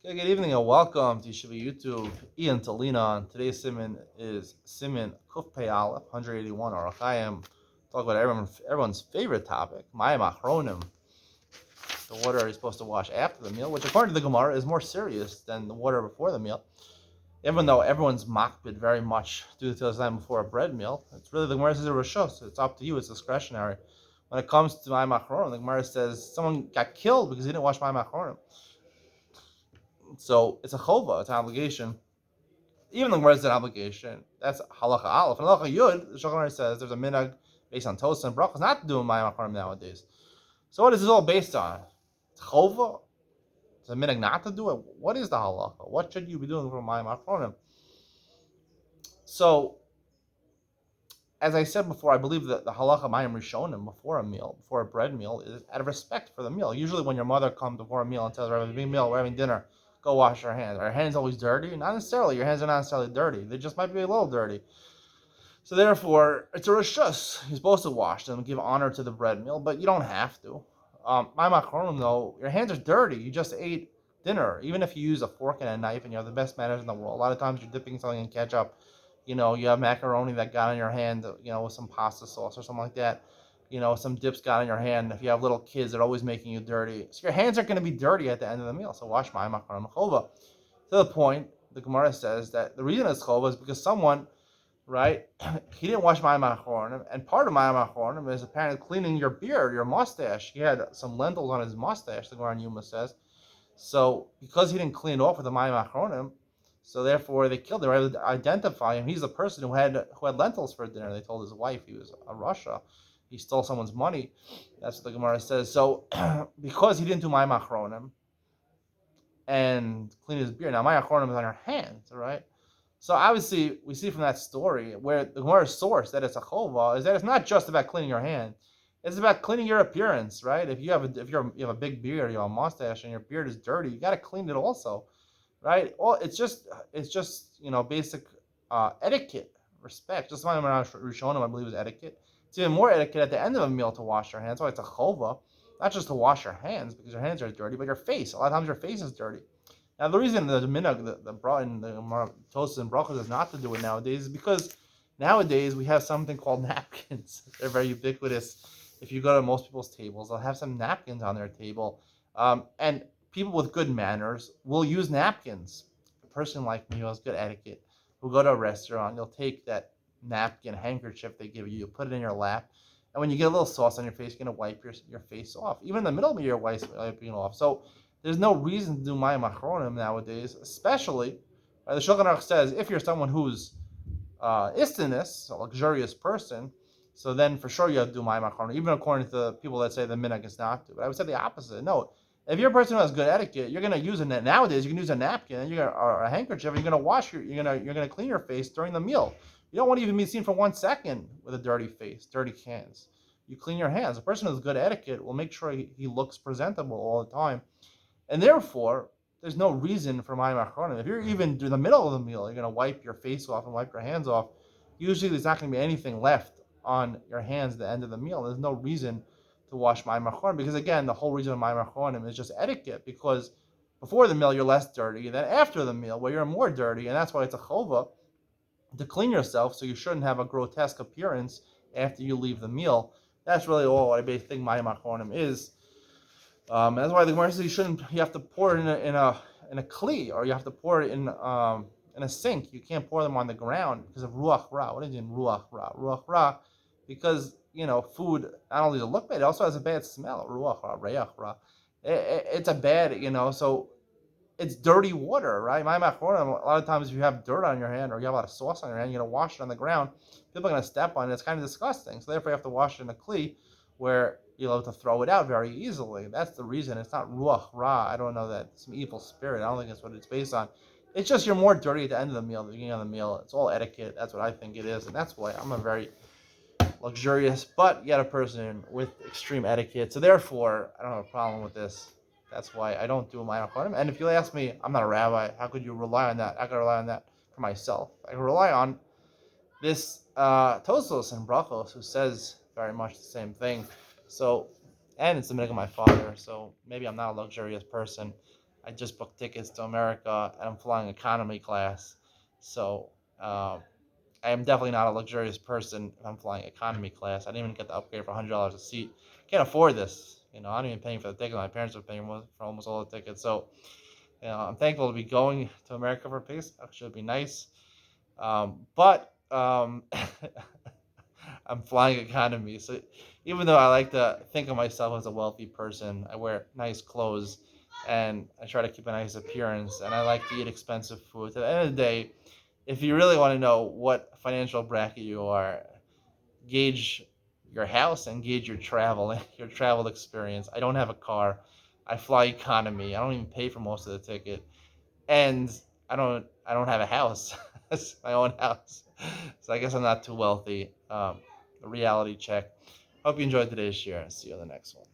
Okay, good evening and welcome to Yeshiva YouTube. Iyun to Lean On. Today's siman is siman Kuf Pei Aleph 181 or Achayim. Talk about everyone's favorite topic, Mayim Achronim. The water you're supposed to wash after the meal, which according to the Gemara is more serious than the water before the meal. Even though everyone's makbid very much due to the time before a bread meal, it's really the Gemara says a rishos. It's up to you. It's discretionary. When it comes to Mayim Achronim, the Gemara says someone got killed because he didn't wash Mayim Achronim. So it's a chova, it's an obligation. Even the word is an obligation. That's halacha aleph. And halacha yud, the Shulchan Aruch says there's a minhag based on toast and brachos not to do mayim achronim nowadays. So what is this all based on? It's chova. It's a minhag not to do it. What is the halacha? What should you be doing for mayim achronim? So, as I said before, I believe that the halacha mayim rishonim before a meal, before a bread meal, is out of respect for the meal. Usually, when your mother comes before a meal and tells her, "We're having a big meal, we're having dinner," go wash your hands. Are your hands always dirty? Not necessarily. Your hands are not necessarily dirty. They just might be a little dirty. So therefore, it's a rishus. You're supposed to wash them, give honor to the bread meal, but you don't have to. My machronim, though, your hands are dirty. You just ate dinner. Even if you use a fork and a knife and you have the best manners in the world, a lot of times you're dipping something in ketchup. You have macaroni that got on your hand, with some pasta sauce or something like that. Some dips got on your hand. If you have little kids, they're always making you dirty. So your hands are going to be dirty at the end of the meal. So wash my machronim chova. To the point, the Gemara says that the reason it's chova is because someone, right, he didn't wash my machronim, and part of my machronim is apparently cleaning your beard, your mustache. He had some lentils on his mustache, the Gemara in Yuma says. So because he didn't clean it off with the mayim achronim, so therefore they killed him. They were able to identify him. He's the person who had lentils for dinner. They told his wife he was a Russia. He stole someone's money. That's what the Gemara says. So because he didn't do mayim achronim and clean his beard, now mayim achronim is on your hands, right? So obviously we see from that story where the Gemara's source that it's a chova is that it's not just about cleaning your hand. It's about cleaning your appearance, right? If you have a big beard, you have a mustache, and your beard is dirty, you got to clean it also, right? Well, it's just basic etiquette, respect. Just like Rishonim, I believe, is etiquette. It's even more etiquette at the end of a meal to wash your hands. That's why it's a chova, not just to wash your hands because your hands are dirty, but your face. A lot of times your face is dirty. Now the reason the minhag, the toast and brachos is not to do it nowadays is because nowadays we have something called napkins. They're very ubiquitous. If you go to most people's tables, they'll have some napkins on their table, and people with good manners will use napkins. A person like me who has good etiquette, who go to a restaurant, you'll take that napkin, handkerchief they give you, you put it in your lap, and when you get a little sauce on your face, you're going to wipe your face off. Even in the middle of your wiping it off. So there's no reason to do mayim achronim nowadays, especially, the Shulchan Aruch says, if you're someone who's istinus, a luxurious person, so then for sure you have to do mayim achronim, even according to the people that say the minhag is not to. But I would say the opposite. No, if you're a person who has good etiquette, you're going to use nowadays you can use a napkin or a handkerchief, and you're going to wash you're going to clean your face during the meal. You don't want to even be seen for 1 second with a dirty face, dirty hands. You clean your hands. A person who has good etiquette will make sure he looks presentable all the time. And therefore, there's no reason for mayim achronim. If you're even in the middle of the meal, you're going to wipe your face off and wipe your hands off. Usually there's not going to be anything left on your hands at the end of the meal. There's no reason to wash mayim achronim because, again, the whole reason of mayim achronim is just etiquette because before the meal you're less dirty, and then after the meal where you're more dirty, and that's why it's a chova to clean yourself, so you shouldn't have a grotesque appearance after you leave the meal. That's really all I think mayim achronim is. That's why the Gemara says you have to pour it in a kli, or you have to pour it in a sink. You can't pour them on the ground because of ruach ra. What is it in ruach ra? Ruach ra, because food not only does it look bad, it also has a bad smell. Ruach ra, reach ra. It's a bad, so it's dirty water, right? My machronim, a lot of times if you have dirt on your hand or you have a lot of sauce on your hand, you're going to wash it on the ground. People are going to step on it. It's kind of disgusting. So therefore you have to wash it in a kli where you'll have to throw it out very easily. That's the reason. It's not ruach ra. I don't know that some evil spirit. I don't think that's what it's based on. It's just you're more dirty at the end of the meal, the beginning of the meal. It's all etiquette. That's what I think it is. And that's why I'm a very luxurious, but yet a person with extreme etiquette. So therefore, I don't have a problem with this. That's why I don't do my achronim. And if you ask me, I'm not a rabbi. How could you rely on that? I could rely on that for myself. I can rely on this Tosos and Brachos, who says very much the same thing. So, and it's the minhag of my father. So maybe I'm not a luxurious person. I just booked tickets to America, and I'm flying economy class. So I am definitely not a luxurious person if I'm flying economy class. I didn't even get the upgrade for $100 a seat. Can't afford this. I'm even paying for the ticket. My parents are paying for almost all the tickets. So I'm thankful to be going to America for peace. It should be nice. But I'm flying economy. So even though I like to think of myself as a wealthy person, I wear nice clothes and I try to keep a nice appearance and I like to eat expensive food. At the end of the day, if you really want to know what financial bracket you are, gauge your house and gauge your travel experience. I don't have a car. I fly economy. I don't even pay for most of the ticket. And I don't have a house. It's my own house. So I guess I'm not too wealthy. A reality check. Hope you enjoyed today's share. See you on the next one.